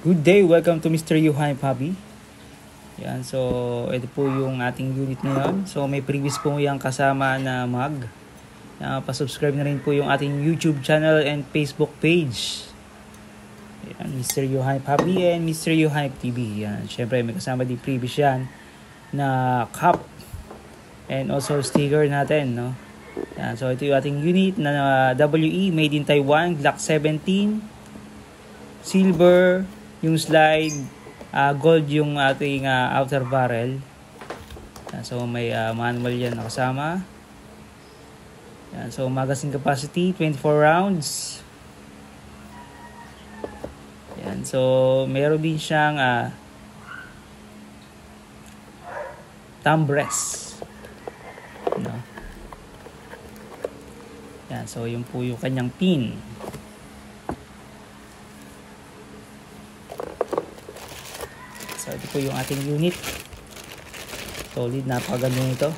Good day, welcome to Mr. Yuhai Hobby. Yan, so ito po yung ating unit ngayon. So may previous po yung kasama na mag. Pa-subscribe na rin po yung ating YouTube channel and Facebook page. Yan, Mr. Yuhai Hobby and Mr. Yuhai TV. Yan, syempre may kasama din previous yan na cup and also sticker natin, no? Yan, so ito yung ating unit na WE made in Taiwan, Glock 17, silver yung slide, gold yung ating outer barrel. Yan, so may manual yan na kasama. Yan, so magazine capacity 24 rounds. Yan, so meron din siyang thumb rest, no? Yan, so yun po yung kanyang pin. So ito po yung ating unit. Solid, napakaganda nito.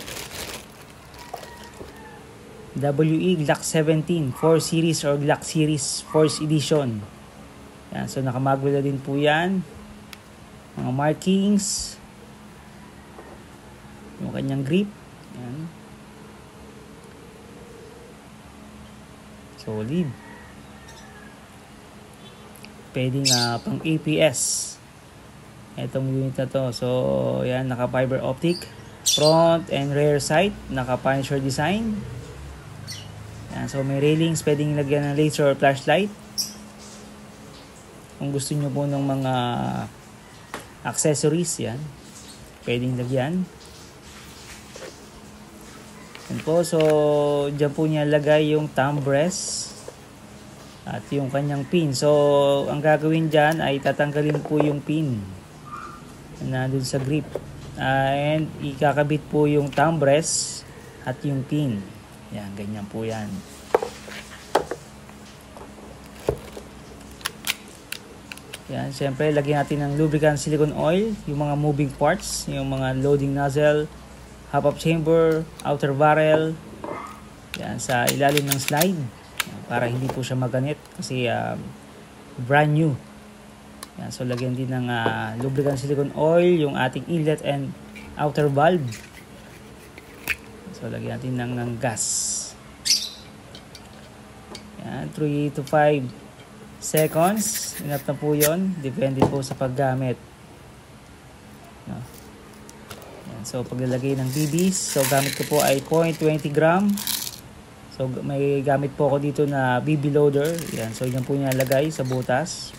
WE Glock 17 4 series or Glock series 4th edition. Yan, so nakamagwala din po yan. Mga markings. Yung kanyang grip. Yan. Solid. Pwedeng pang APS itong unit na to. So yan, naka fiber optic front and rear sight, naka punisher design. Yan, so may railings, pwedeng lagyan ng laser or flashlight kung gusto nyo po ng mga accessories. Yan, pwedeng lagyan. Yan po, so dyan po niya lagay yung thumb rest at yung kanyang pin. So ang gagawin dyan ay tatanggalin po yung pin na dun sa grip, and ikakabit po yung thumb rest at yung pin. Yan, ganyan po yan. Yan, syempre lagyan natin ng lubricant silicone oil, yung mga moving parts, yung mga loading nozzle, half-up chamber, outer barrel. Yan, sa ilalim ng slide. Yan, para hindi po siya maganit kasi brand new. Yan, so lagyan din ng lubricant silicone oil yung ating inlet and outer valve. So lagyan natin ng gas. Yan, 3 to 5 seconds. Enough na po yun. Depende po sa paggamit. No? Yan, so paglalagay ng BBs, so gamit ko po ay 0.20 gram. So may gamit po ako dito na BB loader. Yan, so yan po niya lagay sa butas.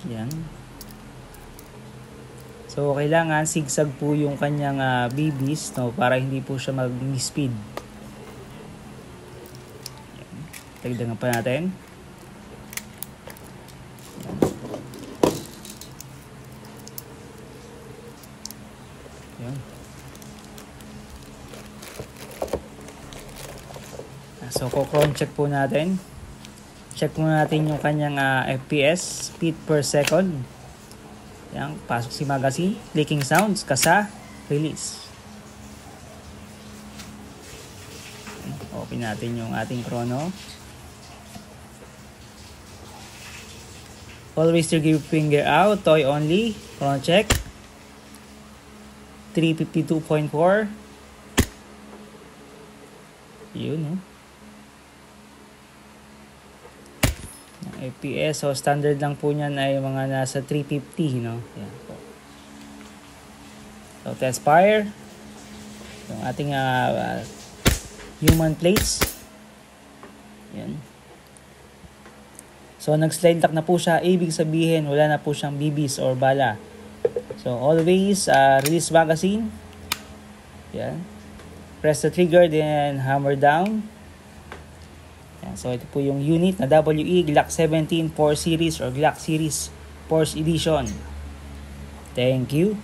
Yan. So kailangan zigzag po yung kanyang BBs, no, para hindi po siya mag-speed. Tagdagan pa natin. Yan. So cross check po natin. Check muna natin yung kanyang FPS, feet per second. Yan, pasok si magazine, clicking sounds, kasa, release. Open natin yung ating chrono. Always to give finger out, toy only, chrono check. 352.4. Yun, no? FPS, so standard lang po niyan ay mga nasa 350, no? Yan po. So test fire yung ating human plates. Yan. So nag-slide lock na po siya, ibig sabihin wala na po siyang BBs or bala. So always release magazine. Yan. Press the trigger, then hammer down. So ito po yung unit na WE Glock 17 4 series or Glock series 4th edition. Thank you.